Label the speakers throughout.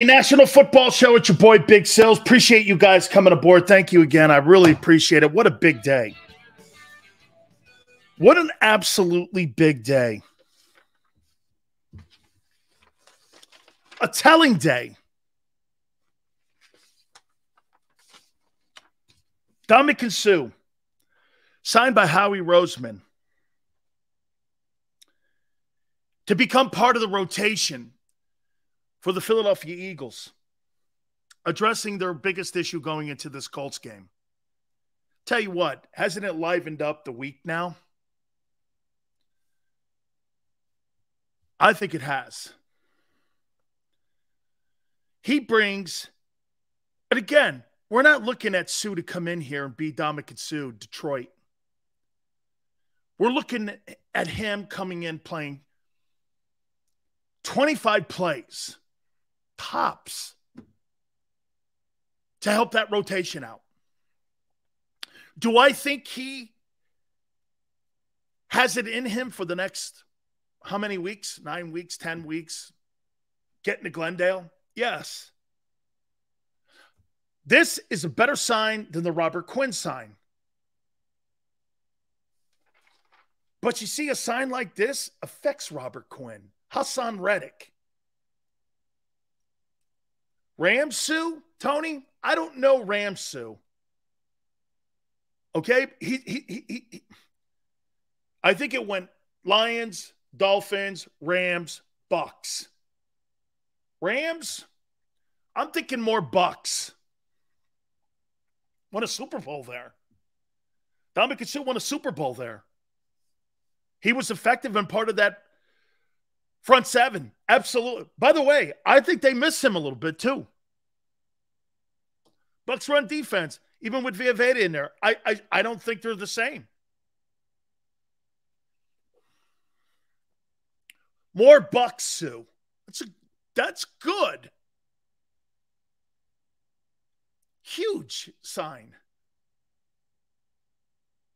Speaker 1: National Football Show. It's your boy Big Sills. Appreciate you guys coming aboard. Thank you again. I really appreciate it. What a big day. What an absolutely big day. A telling day. Ndamukong Suh, signed by Howie Roseman to become part of the rotation for the Philadelphia Eagles, addressing their biggest issue going into this Colts game. Tell you what, hasn't it livened up the week now? I think it has. He brings, and again, we're not looking at Suh to come in here and be Ndamukong Suh, Detroit. We're looking at him coming in playing 25 plays, tops, to help that rotation out. Do I think he has it in him for the next, how many weeks? 9 weeks, 10 weeks? Getting to Glendale? Yes. This is a better sign than the Robert Quinn sign. But you see, a sign like this affects Robert Quinn. Hassan Reddick. Suh, Tony? I don't know Suh. Okay? I think it went Lions, Dolphins, Rams, Bucks. Rams? I'm thinking more Bucks. Won a Super Bowl there. Ndamukong Suh won a Super Bowl there. He was effective and part of that front seven. Absolutely. By the way, I think they miss him a little bit too. Bucks run defense, even with Villaveda in there. I don't think they're the same. More Bucks, Suh. That's good. Huge sign.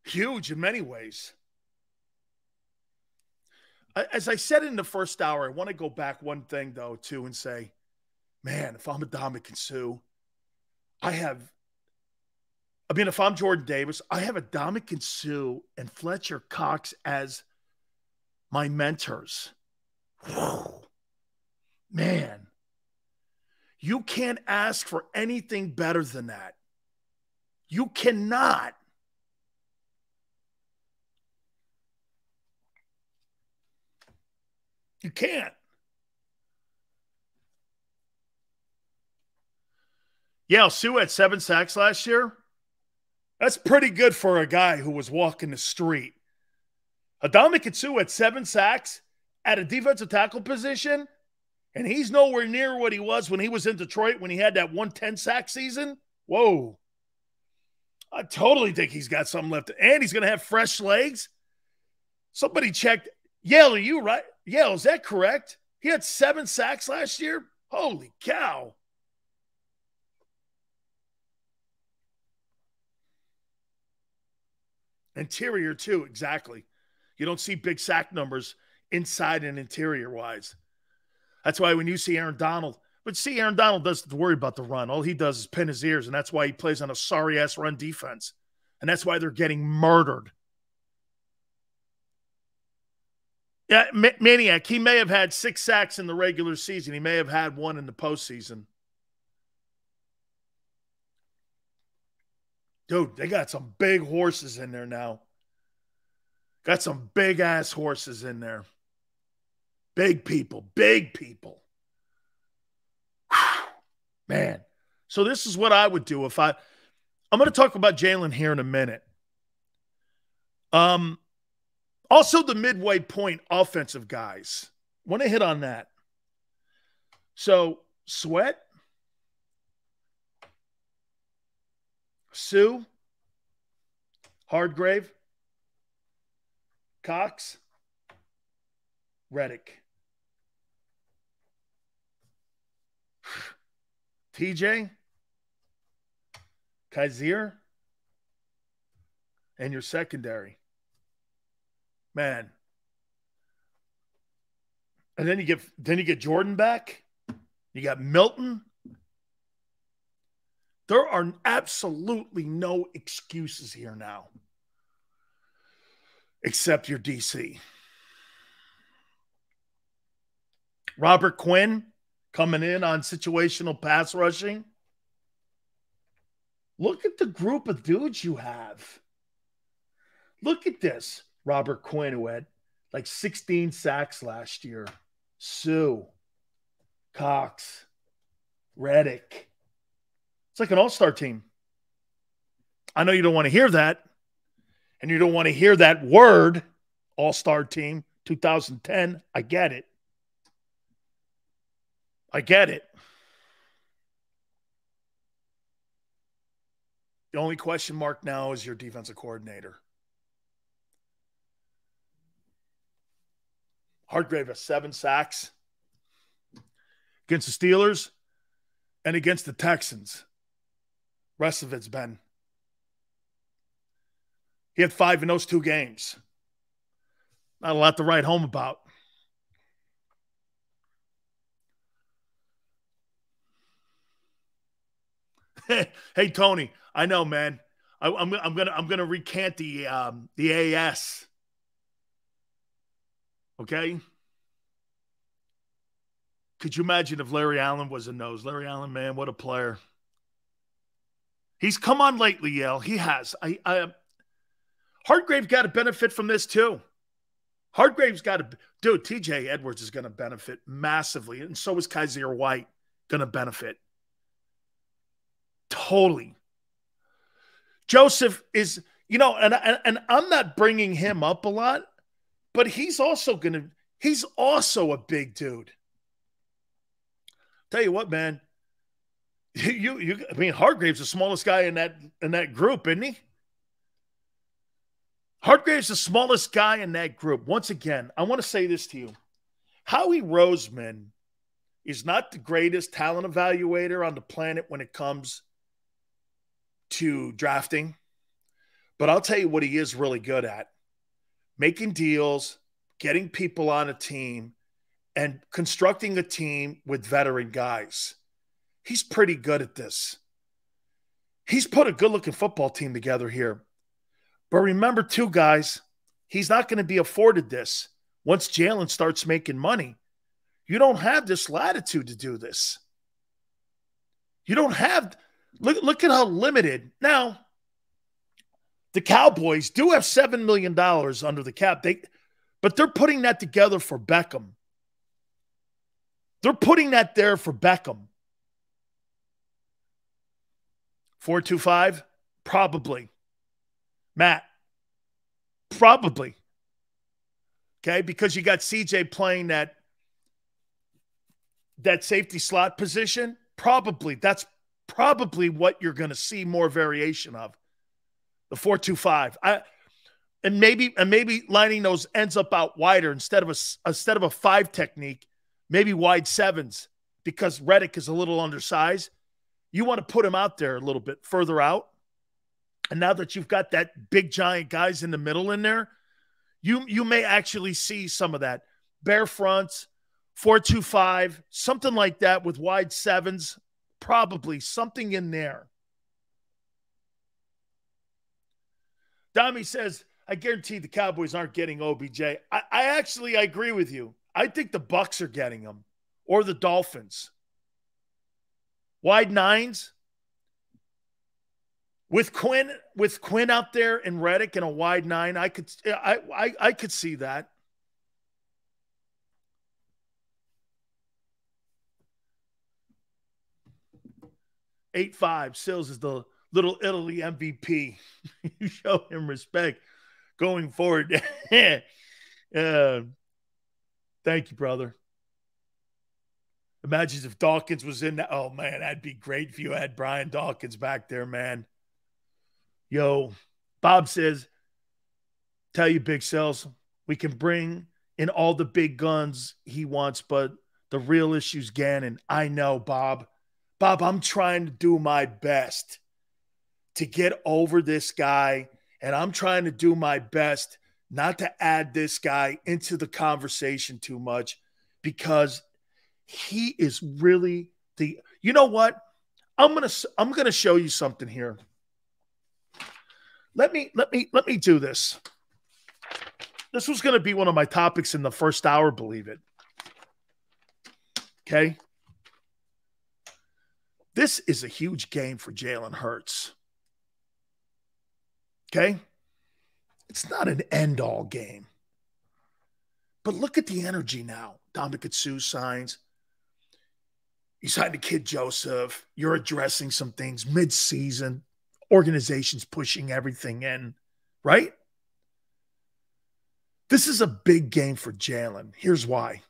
Speaker 1: Huge in many ways. As I said in the first hour, I want to go back one thing, though, too, and say, man, if I'm a Ndamukong Suh, if I'm Jordan Davis, I have a Ndamukong Suh and Fletcher Cox as my mentors. Whew. Man, you can't ask for anything better than that. You cannot. You can't. Yeah, Suh had 7 sacks last year. That's pretty good for a guy who was walking the street. Ndamukong Suh had 7 sacks at a defensive tackle position, and he's nowhere near what he was when he was in Detroit when he had that 110 sack season. Whoa. I totally think he's got something left. And he's going to have fresh legs. Somebody checked. Yale, are you right? Yale, is that correct? He had 7 sacks last year? Holy cow. Interior, too, exactly. You don't see big sack numbers inside and interior-wise. That's why when you see Aaron Donald, but see, Aaron Donald doesn't worry about the run. All he does is pin his ears, and that's why he plays on a sorry-ass run defense. And that's why they're getting murdered. Yeah, Maniac, he may have had 6 sacks in the regular season. He may have had 1 in the postseason. Dude, they got some big horses in there now. Got some big-ass horses in there. Big people, big people. Whew, man. So this is what I would do if I'm going to talk about Jalen here in a minute. Also, the midway point offensive guys. Want to hit on that. So, Sweat, Suh, Hardgrave, Cox, Reddick, TJ, Kaiser, and your secondary. Man. And then you get Jordan back. You got Milton. There are absolutely no excuses here now, except your DC. Robert Quinn coming in on situational pass rushing. Look at the group of dudes you have. Look at this. Robert Quinn, who had like 16 sacks last year. Sue, Cox, Reddick. It's like an all-star team. I know you don't want to hear that. And you don't want to hear that word, all-star team, 2010. I get it. I get it. The only question mark now is your defensive coordinator. Hargrave has 7 sacks against the Steelers and against the Texans. Rest of it's been. He had 5 in those 2 games. Not a lot to write home about. Hey, Tony, I know, man. I'm gonna recant the AS. Okay. Could you imagine if Larry Allen was a nose? Larry Allen, man, what a player. He's come on lately, Yale. He has. Hargrave got to benefit from this too. Hargrave's got to, dude, TJ Edwards is going to benefit massively, and so is Kaiser White going to benefit. Totally. Joseph is, and I'm not bringing him up a lot, but he's also a big dude. Tell you what, man, Hargrave's the smallest guy in that group, isn't he? Hargrave's the smallest guy in that group. Once again, I want to say this to you. Howie Roseman is not the greatest talent evaluator on the planet when it comes to drafting, but I'll tell you what he is really good at. Making deals, getting people on a team, and constructing a team with veteran guys. He's pretty good at this. He's put a good-looking football team together here. But remember, too, guys, he's not going to be afforded this. Once Jalen starts making money, you don't have this latitude to do this. You don't have – look at how limited. Now, the Cowboys do have $7 million under the cap, but they're putting that together for Beckham. They're putting that there for Beckham. 4.25? Probably. Matt? Probably. Okay, because you got CJ playing that safety slot position. Probably. That's probably what you're going to see more variation of. The 4.25. And maybe lining those ends up out wider instead of a 5 technique. Maybe wide 7s because Reddick is a little undersized. You want to put him out there a little bit further out. And now that you've got that big giant guys in the middle in there, you may actually see some of that. Bare fronts, 4.25, something like that with wide 7s, probably something in there. Dami says, I guarantee the Cowboys aren't getting OBJ. I agree with you. I think the Bucs are getting him or the Dolphins. Wide 9s with Quinn out there and Reddick in a wide 9. I could see that. $8.5. Sills is the Little Italy MVP. You show him respect going forward. Thank you, brother. Imagine if Dawkins was in that. Oh, man, that'd be great if you had Brian Dawkins back there, man. Yo, Bob says, tell you, Big Cells, we can bring in all the big guns he wants, but the real issue's Gannon. I know, Bob. Bob, I'm trying to do my best to get over this guy, and I'm trying to do my best not to add this guy into the conversation too much because he is really the, you know what? I'm going to show you something here. Let me do this. This was going to be one of my topics in the first hour, believe it. Okay. This is a huge game for Jalen Hurts. Okay. It's not an end-all game. But look at the energy now. Dominic Sue signs. You signed a kid, Joseph. You're addressing some things mid-season. Organizations pushing everything in, right? This is a big game for Jalen. Here's why.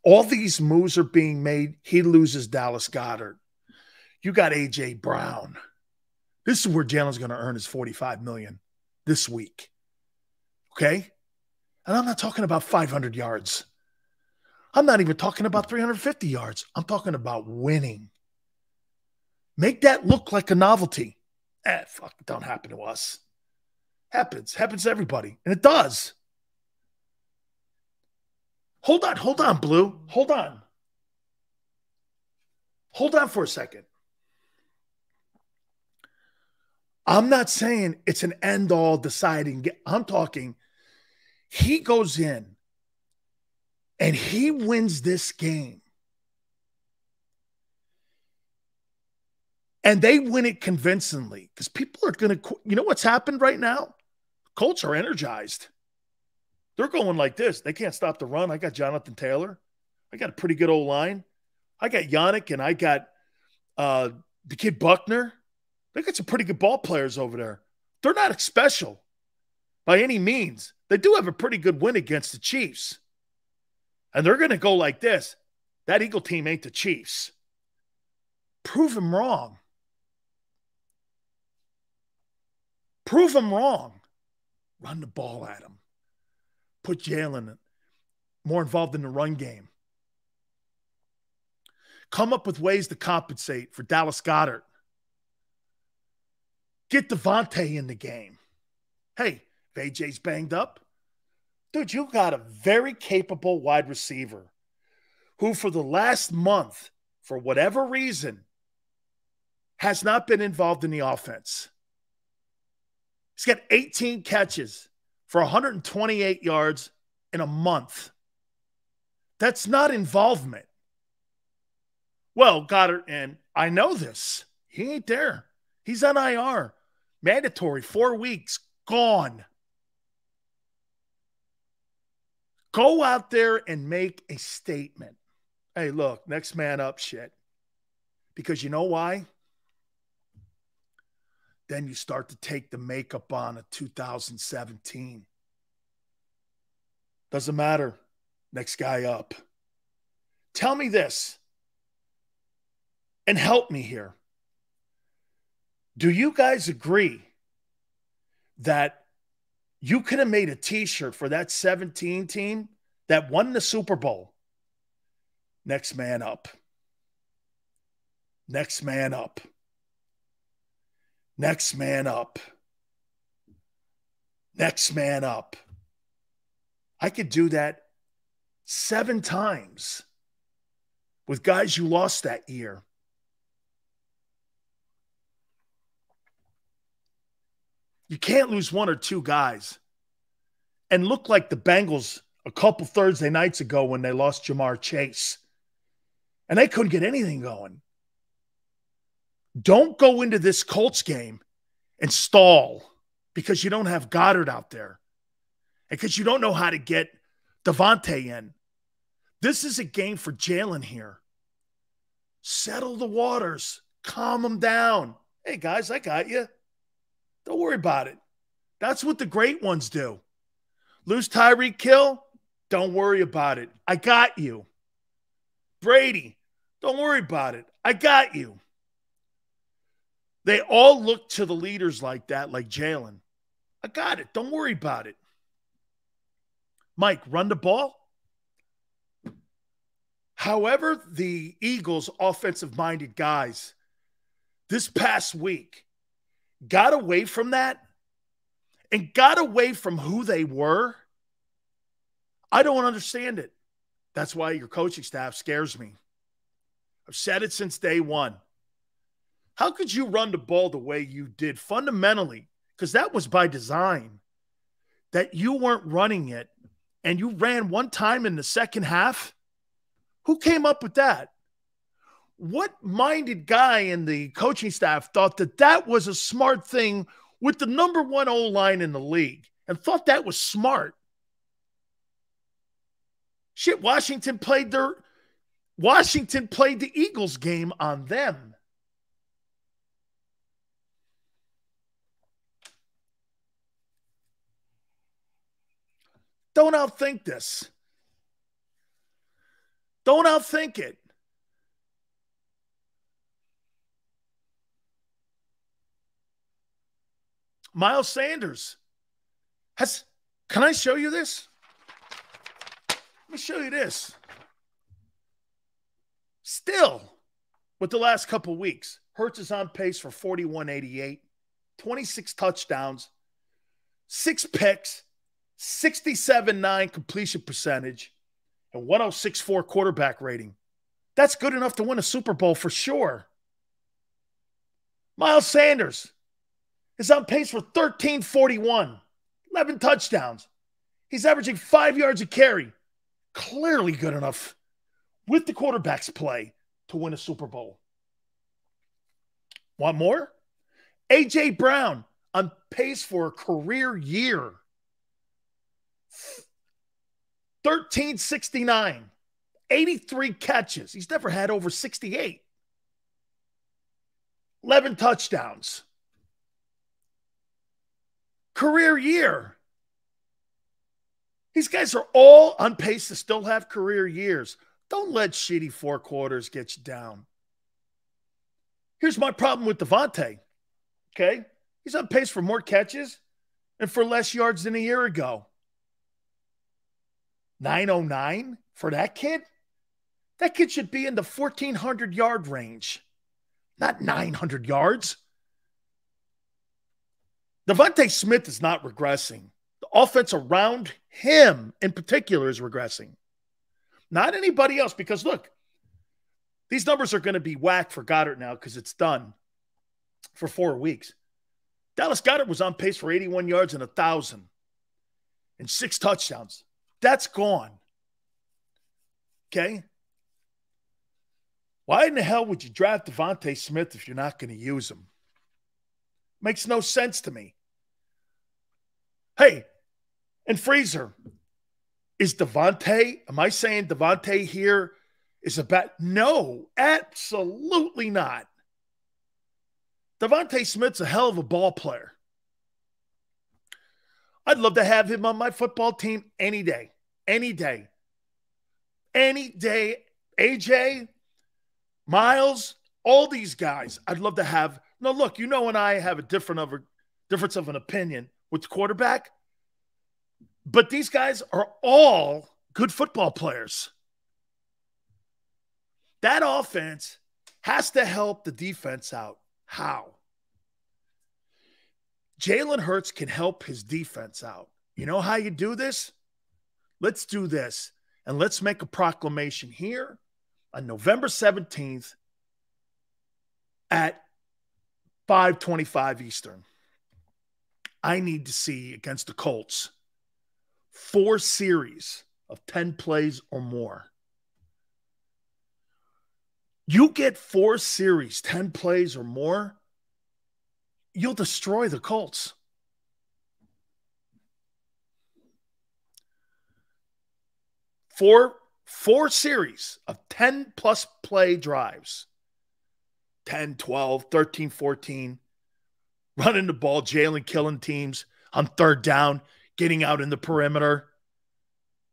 Speaker 1: All these moves are being made. He loses Dallas Goedert. You got A.J. Brown. This is where Jalen's going to earn his $45 million this week. Okay? And I'm not talking about 500 yards. I'm not even talking about 350 yards. I'm talking about winning. Make that look like a novelty. Fuck, it don't happen to us. Happens to everybody. And it does. Hold on, Blue. Hold on. Hold on for a second. I'm not saying it's an end-all deciding. I'm talking he goes in and he wins this game. And they win it convincingly because people are going to, you know what's happened right now? Colts are energized. They're going like this. They can't stop the run. I got Jonathan Taylor. I got a pretty good old line. I got Yannick and I got the kid Buckner. They got some pretty good ball players over there. They're not special by any means. They do have a pretty good win against the Chiefs. And they're going to go like this. That Eagle team ain't the Chiefs. Prove them wrong. Prove them wrong. Run the ball at them. Put Jalen more involved in the run game. Come up with ways to compensate for Dallas Goedert. Get Devonta in the game. Hey, if AJ's banged up, dude, you got a very capable wide receiver who for the last month, for whatever reason, has not been involved in the offense. He's got 18 catches for 128 yards in a month. That's not involvement. Well, Goddard, and I know this. He ain't there. He's on IR. Mandatory, 4 weeks, gone. Go out there and make a statement. Hey, look, next man up shit. Because you know why? Then you start to take the makeup on of 2017. Doesn't matter. Next guy up. Tell me this. And help me here. Do you guys agree that you could have made a t-shirt for that 17 team that won the Super Bowl? Next man up. Next man up. Next man up. Next man up. I could do that 7 times with guys you lost that year. You can't lose 1 or 2 guys and look like the Bengals a couple Thursday nights ago when they lost Jamar Chase. And they couldn't get anything going. Don't go into this Colts game and stall because you don't have Goddard out there and because you don't know how to get Devonta in. This is a game for Jalen here. Settle the waters. Calm them down. Hey, guys, I got you. Don't worry about it. That's what the great ones do. Lose Tyreek Hill? Don't worry about it. I got you. Brady? Don't worry about it. I got you. They all look to the leaders like that, like Jalen. I got it. Don't worry about it. Mike, run the ball. However, the Eagles' offensive-minded guys this past week got away from that and got away from who they were, I don't understand it. That's why your coaching staff scares me. I've said it since day one. How could you run the ball the way you did fundamentally? Because that was by design, that you weren't running it and you ran one time in the second half. Who came up with that? What minded guy in the coaching staff thought that that was a smart thing with the number one O-line in the league and thought that was smart? Shit, Washington played the Eagles game on them. Don't outthink this. Don't outthink it. Miles Sanders can I show you this? Let me show you this. Still, with the last couple weeks, Hurts is on pace for 4,188, 26 touchdowns, 6 picks, 67.9 completion percentage, and 106.4 quarterback rating. That's good enough to win a Super Bowl for sure. Miles Sanders is on pace for 1,341, 11 touchdowns. He's averaging 5 yards a carry. Clearly good enough with the quarterback's play to win a Super Bowl. Want more? A.J. Brown on pace for a career year. 1,369, 83 catches. He's never had over 68. 11 touchdowns. Career year. These guys are all on pace to still have career years. Don't let shitty 4 quarters get you down. Here's my problem with Devonta. Okay? He's on pace for more catches and for less yards than a year ago. 909 for that kid? That kid should be in the 1,400-yard range, not 900 yards. Devonta Smith is not regressing. The offense around him in particular is regressing. Not anybody else, because look, these numbers are going to be whacked for Goddard now because it's done for 4 weeks. Dallas Goedert was on pace for 81 yards and 1,000 and 6 touchdowns. That's gone. Okay? Why in the hell would you draft Devonta Smith if you're not going to use him? Makes no sense to me. Hey, and Freezer, is Devonta, am I saying Devonta here is a bad? No, absolutely not. Devonta Smith's a hell of a ball player. I'd love to have him on my football team any day. Any day. Any day. AJ, Miles, all these guys, I'd love to have. No, look, you know, and I have a difference of an opinion with the quarterback. But these guys are all good football players. That offense has to help the defense out. How? Jalen Hurts can help his defense out. You know how you do this? Let's do this. And let's make a proclamation here on November 17th at 5:25 Eastern. I need to see against the Colts 4 series of 10 plays or more. You get 4 series, 10 plays or more, you'll destroy the Colts. Four series of 10-plus play drives. 10, 12, 13, 14. Running the ball, Jalen killing teams on 3rd down, getting out in the perimeter.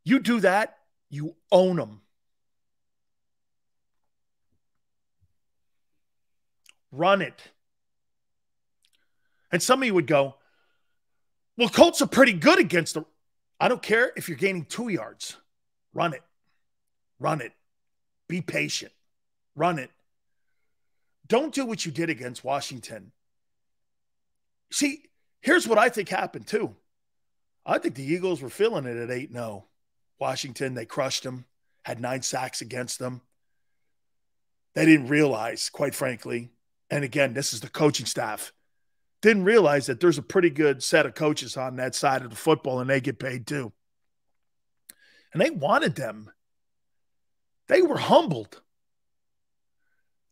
Speaker 1: You do that, you own them. Run it. And some of you would go, well, Colts are pretty good against them. I don't care if you're gaining 2 yards. Run it. Run it. Be patient. Run it. Don't do what you did against Washington. See, here's what I think happened too. I think the Eagles were feeling it at 8-0. Washington, they crushed them. had 9 sacks against them. They didn't realize, quite frankly, and again, this is the coaching staff, didn't realize that there's a pretty good set of coaches on that side of the football, and they get paid too. And they wanted them. They were humbled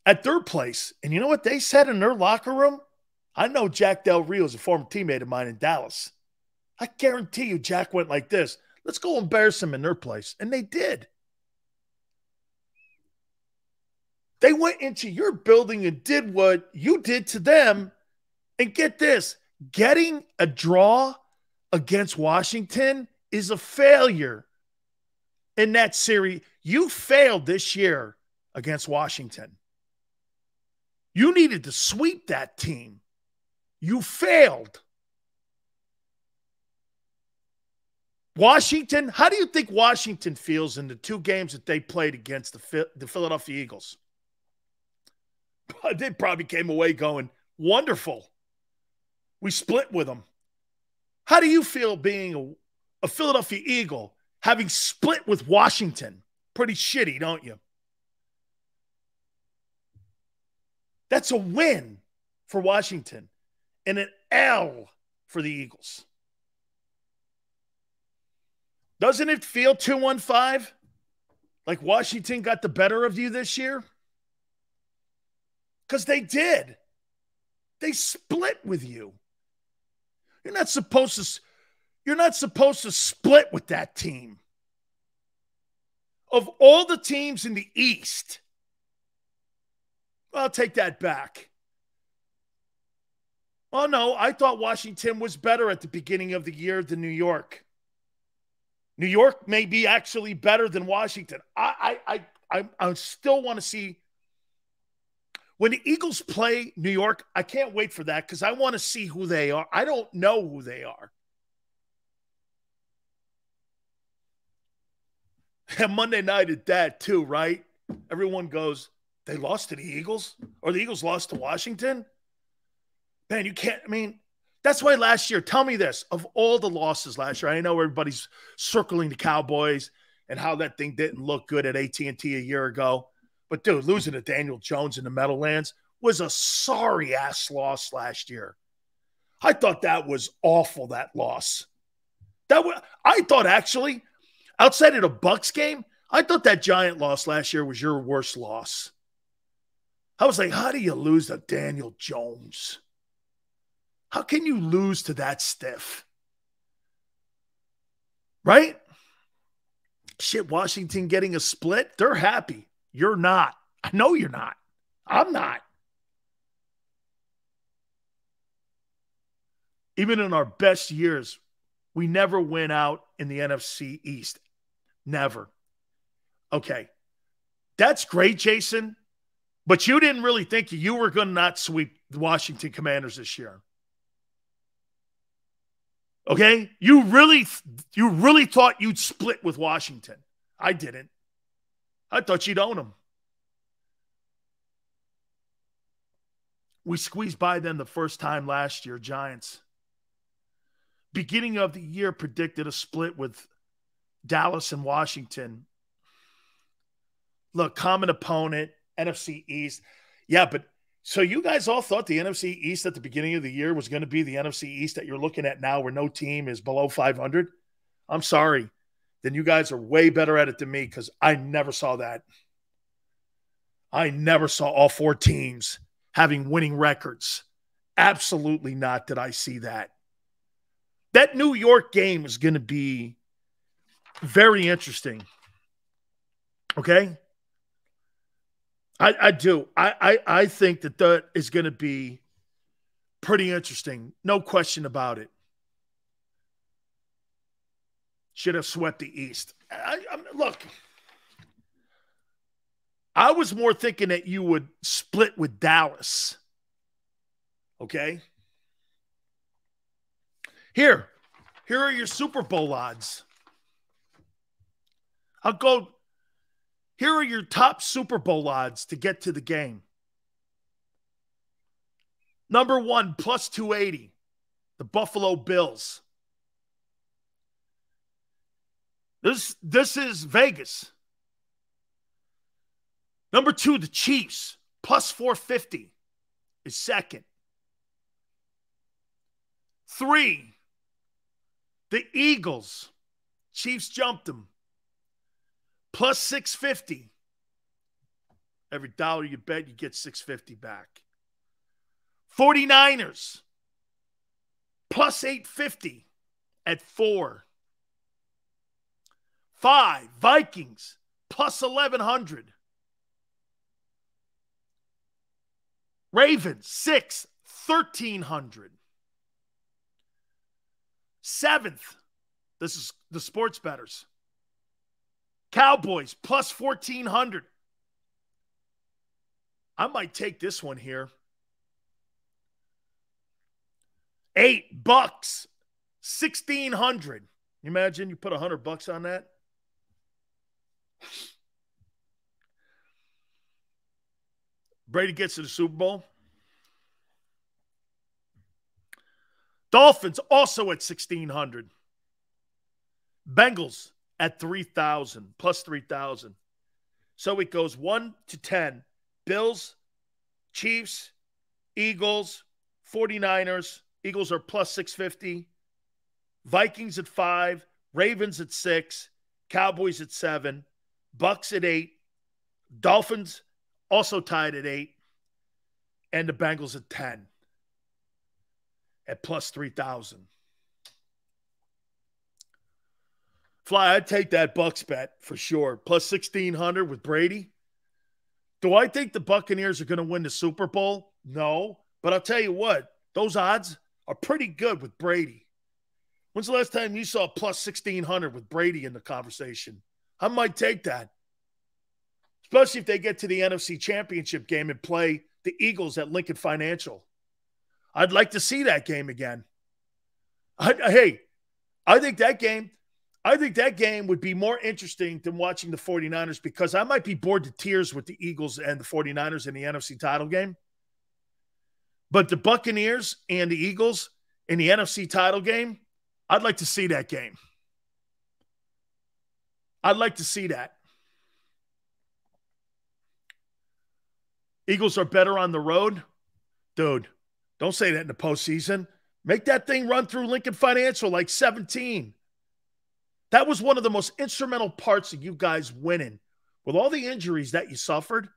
Speaker 1: at third place. And you know what they said in their locker room? I know Jack Del Rio is a former teammate of mine in Dallas. I guarantee you Jack went like this. Let's go embarrass them in their place. And they did. They went into your building and did what you did to them. And get this, getting a draw against Washington is a failure in that series. You failed this year against Washington. You needed to sweep that team. You failed. Washington, how do you think Washington feels in the 2 games that they played against the Philadelphia Eagles? They probably came away going, wonderful. We split with them. How do you feel being a Philadelphia Eagle, having split with Washington? Pretty shitty, don't you? That's a win for Washington and an L for the Eagles. Doesn't it feel 2-1-5 like Washington got the better of you this year? Because they did. They split with you. You're not supposed to split with that team. Of all the teams in the East, I'll take that back. Oh, no, I thought Washington was better at the beginning of the year than New York. New York may be actually better than Washington. I still want to see. When the Eagles play New York, I can't wait for that because I want to see who they are. I don't know who they are. And Monday night at that too, right? Everyone goes, they lost to the Eagles? Or the Eagles lost to Washington? Man, you can't, I mean, that's why last year, tell me this, of all the losses last year, I know everybody's circling the Cowboys and how that thing didn't look good at AT&T a year ago. But, dude, losing to Daniel Jones in the Meadowlands was a sorry-ass loss last year. I thought that was awful, that loss. I thought, actually, outside of the Bucs game, I thought that Giant loss last year was your worst loss. I was like, how do you lose to Daniel Jones? How can you lose to that stiff? Right? Shit, Washington getting a split, they're happy. You're not. I know you're not. I'm not. Even in our best years, we never went out in the NFC East. Never. Okay. That's great, Jason. But you didn't really think you were going to not sweep the Washington Commanders this year. Okay? You really thought you'd split with Washington. I didn't. I thought you'd own them. We squeezed by them the first time last year, Giants. Beginning of the year predicted a split with Dallas and Washington. Look, common opponent, NFC East. Yeah, but so you guys all thought the NFC East at the beginning of the year was going to be the NFC East that you're looking at now where no team is below 500? I'm sorry. Then you guys are way better at it than me because I never saw that. I never saw all 4 teams having winning records. Absolutely not did I see that. That New York game is going to be very interesting. Okay? I do. I think that is going to be pretty interesting. No question about it. Should have swept the East. Look, I was more thinking that you would split with Dallas. Okay? Here are your Super Bowl odds. Here are your top Super Bowl odds to get to the game. Number 1, plus 280, the Buffalo Bills. This is Vegas. Number 2, the Chiefs, plus 450 is second. 3, the Eagles. Chiefs jumped them. Plus 650. Every dollar you bet, you get 650 back. 49ers, plus 850 at 4. 5, Vikings, plus 1,100. Ravens, 6, 1,300. 7th, this is the sports bettors. Cowboys, plus 1,400. I might take this one here. 8, Bucks, 1,600. You imagine you put $100 on that? Brady gets to the Super Bowl. Dolphins also at 1,600. Bengals at 3,000, plus 3,000. So it goes 1 to 10. Bills, Chiefs, Eagles, 49ers. Eagles are plus 650. Vikings at 5. Ravens at 6. Cowboys at 7. Bucks at 8. Dolphins also tied at 8. And the Bengals at 10. At plus 3,000. Fly, I'd take that Bucks bet for sure. Plus 1,600 with Brady. Do I think the Buccaneers are going to win the Super Bowl? No. But I'll tell you what, those odds are pretty good with Brady. When's the last time you saw plus 1,600 with Brady in the conversation? I might take that. Especially if they get to the NFC Championship game and play the Eagles at Lincoln Financial. I'd like to see that game again. I think that game would be more interesting than watching the 49ers because I might be bored to tears with the Eagles and the 49ers in the NFC title game. But the Buccaneers and the Eagles in the NFC title game, I'd like to see that game. I'd like to see that. Eagles are better on the road? Dude, don't say that in the postseason. Make that thing run through Lincoln Financial like 17. That was one of the most instrumental parts of you guys winning. With all the injuries that you suffered,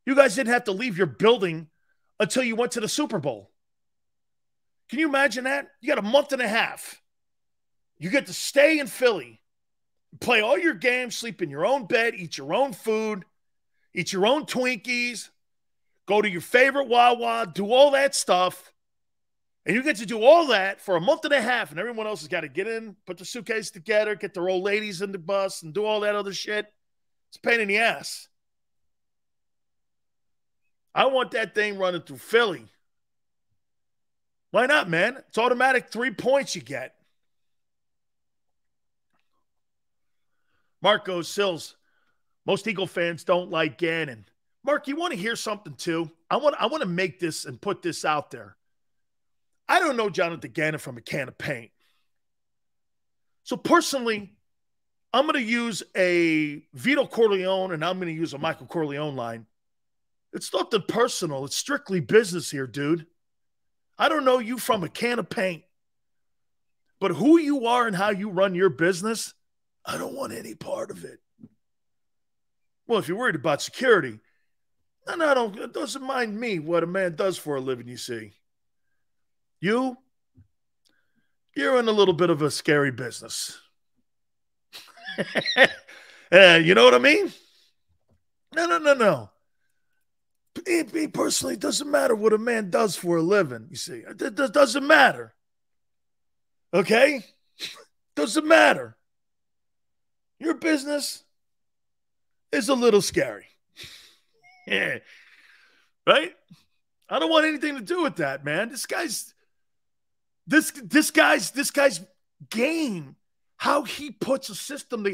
Speaker 1: you guys didn't have to leave your building until you went to the Super Bowl. Can you imagine that? You got a month and a half. You get to stay in Philly, play all your games, sleep in your own bed, eat your own food, eat your own Twinkies, go to your favorite Wawa, do all that stuff. And you get to do all that for a month and a half, and everyone else has got to get in, put the suitcase together, get their old ladies in the bus, and do all that other shit. It's a pain in the ass. I want that thing running through Philly. Why not, man? It's automatic 3 points you get. Mark goes, Sills, most Eagle fans don't like Gannon. Mark, you want to hear something too? I want to make this and put this out there. I don't know Jonathan Gannon from a can of paint. So personally, I'm going to use a Vito Corleone and I'm going to use a Michael Corleone line. It's nothing personal. It's strictly business here, dude. I don't know you from a can of paint. But who you are and how you run your business, I don't want any part of it. Well, if you're worried about security, no, it doesn't mind me what a man does for a living, you see. You're in a little bit of a scary business. You know what I mean? No. Me personally, it doesn't matter what a man does for a living, you see. It doesn't matter. Okay? Doesn't matter. Your business is a little scary. Yeah. Right? I don't want anything to do with that, man. This guy's game, how he puts a system.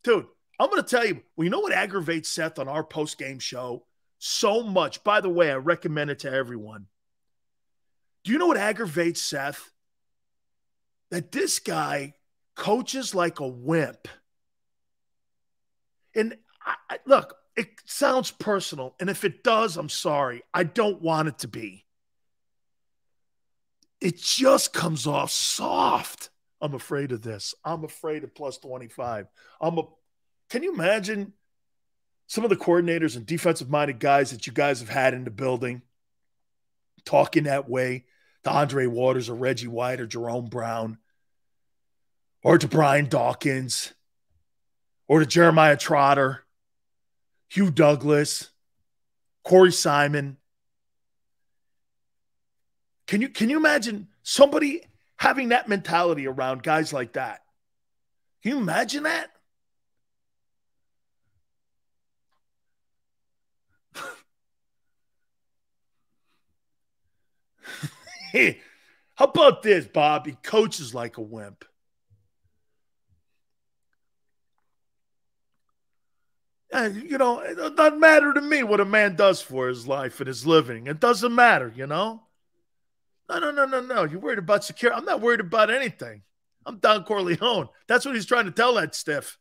Speaker 1: Dude, I'm going to tell you, well, you know what aggravates Seth on our post-game show so much? By the way, I recommend it to everyone. Do you know what aggravates Seth? That this guy coaches like a wimp. And look, it sounds personal. And if it does, I'm sorry. I don't want it to be. It just comes off soft. I'm afraid of this. I'm afraid of plus 25. Can you imagine some of the coordinators and defensive-minded guys that you guys have had in the building talking that way to Andre Waters or Reggie White or Jerome Brown or to Brian Dawkins or to Jeremiah Trotter, Hugh Douglas, Corey Simon? Can you imagine somebody having that mentality around guys like that? Can you imagine that? Hey, how about this, Bob? He coaches like a wimp. You know, it doesn't matter to me what a man does for his life and his living. It doesn't matter, you know? No. You're worried about security. I'm not worried about anything. I'm Don Corleone. That's what he's trying to tell that stiff.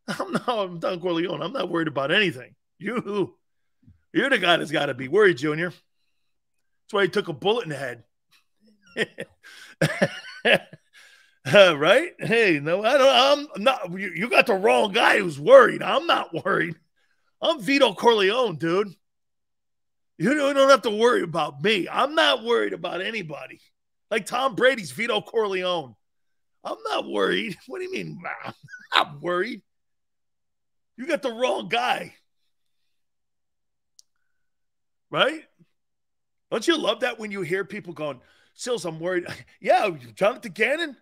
Speaker 1: I'm Don Corleone. I'm not worried about anything. You're the guy that's got to be worried, Junior. That's why he took a bullet in the head. Right? Hey, no, I'm not. You got the wrong guy who's worried. I'm not worried. I'm Vito Corleone, dude. You don't have to worry about me. I'm not worried about anybody. Like Tom Brady's Vito Corleone. I'm not worried. What do you mean? I'm not worried. You got the wrong guy. Right? Don't you love that when you hear people going, Sills, I'm worried. Yeah, Jonathan Gannon?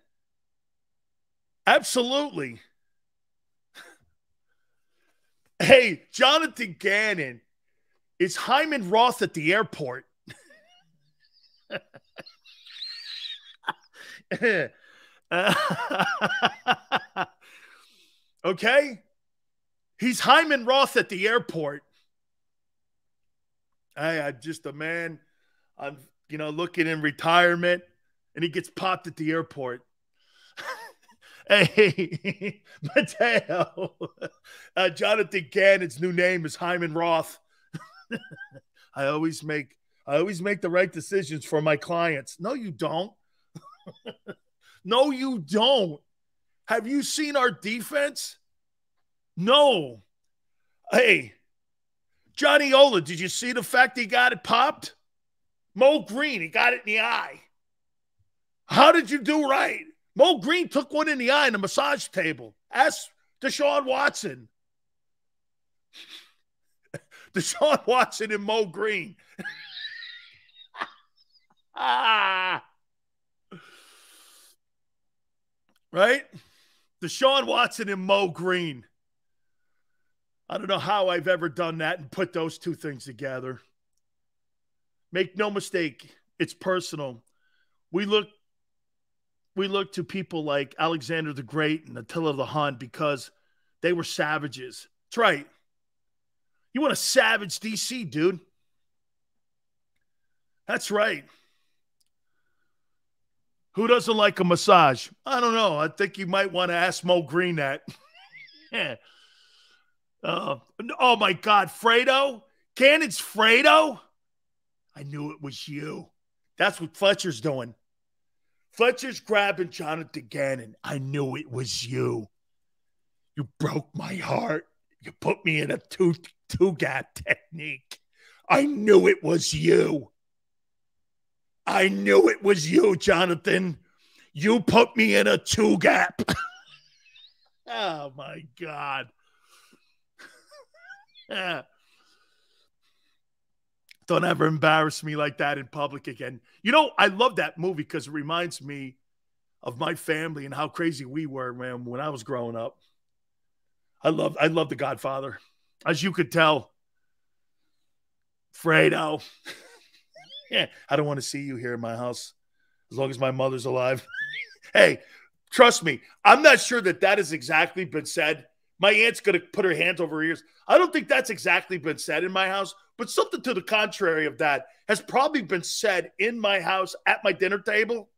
Speaker 1: Absolutely. Hey, Jonathan Gannon is Hyman Roth at the airport. Okay? He's Hyman Roth at the airport. I'm just a man, I'm, looking in retirement, and he gets popped at the airport. Hey, Mateo, Jonathan Gannon's new name is Hyman Roth. I always make the right decisions for my clients. No, you don't. No, you don't. Have you seen our defense? No. Hey, Johnny Ola, did you see the fact he got it popped? Mo Green, he got it in the eye. How did you do right? Mo Green took one in the eye in the massage table. Ask Deshaun Watson. Deshaun Watson and Mo Green. Right? Deshaun Watson and Mo Green. I don't know how I've ever done that and put those two things together. Make no mistake, it's personal. We look to people like Alexander the Great and Attila the Hun because they were savages. That's right. You want to savage DC, dude. That's right. Who doesn't like a massage? I don't know. I think you might want to ask Mo Green that. Oh, my God. Fredo? Gannon's Fredo? I knew it was you. That's what Fletcher's doing. Fletcher's grabbing Jonathan Gannon. I knew it was you. You broke my heart. You put me in a two-gap technique. I knew it was you. I knew it was you, Jonathan. You put me in a two-gap. Oh, my God. Don't ever embarrass me like that in public again. I love that movie because it reminds me of my family and how crazy we were, man, when I was growing up. I love The Godfather. As you could tell. Fredo. Yeah, I don't want to see you here in my house as long as my mother's alive. Hey, trust me, I'm not sure that has exactly been said. My aunt's going to put her hands over her ears. I don't think that's exactly been said in my house, but something to the contrary of that has probably been said in my house at my dinner table.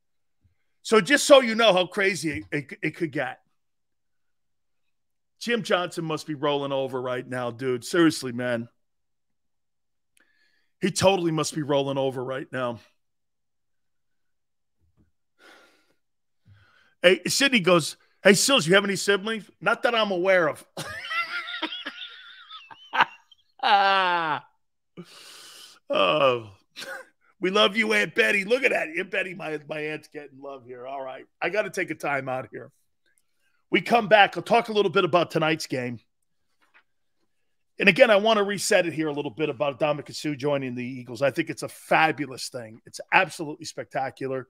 Speaker 1: So just so you know how crazy it could get. Jim Johnson must be rolling over right now, dude. Seriously, man. He totally must be rolling over right now. Hey, Sydney goes, hey, Sills, you have any siblings? Not that I'm aware of. Oh, we love you, Aunt Betty. Look at that. Aunt Betty, my aunt's getting love here. All right. I got to take a time out here. We come back. I'll talk a little bit about tonight's game. And again, I want to reset it here a little bit about Ndamukong Suh joining the Eagles. I think it's a fabulous thing. It's absolutely spectacular.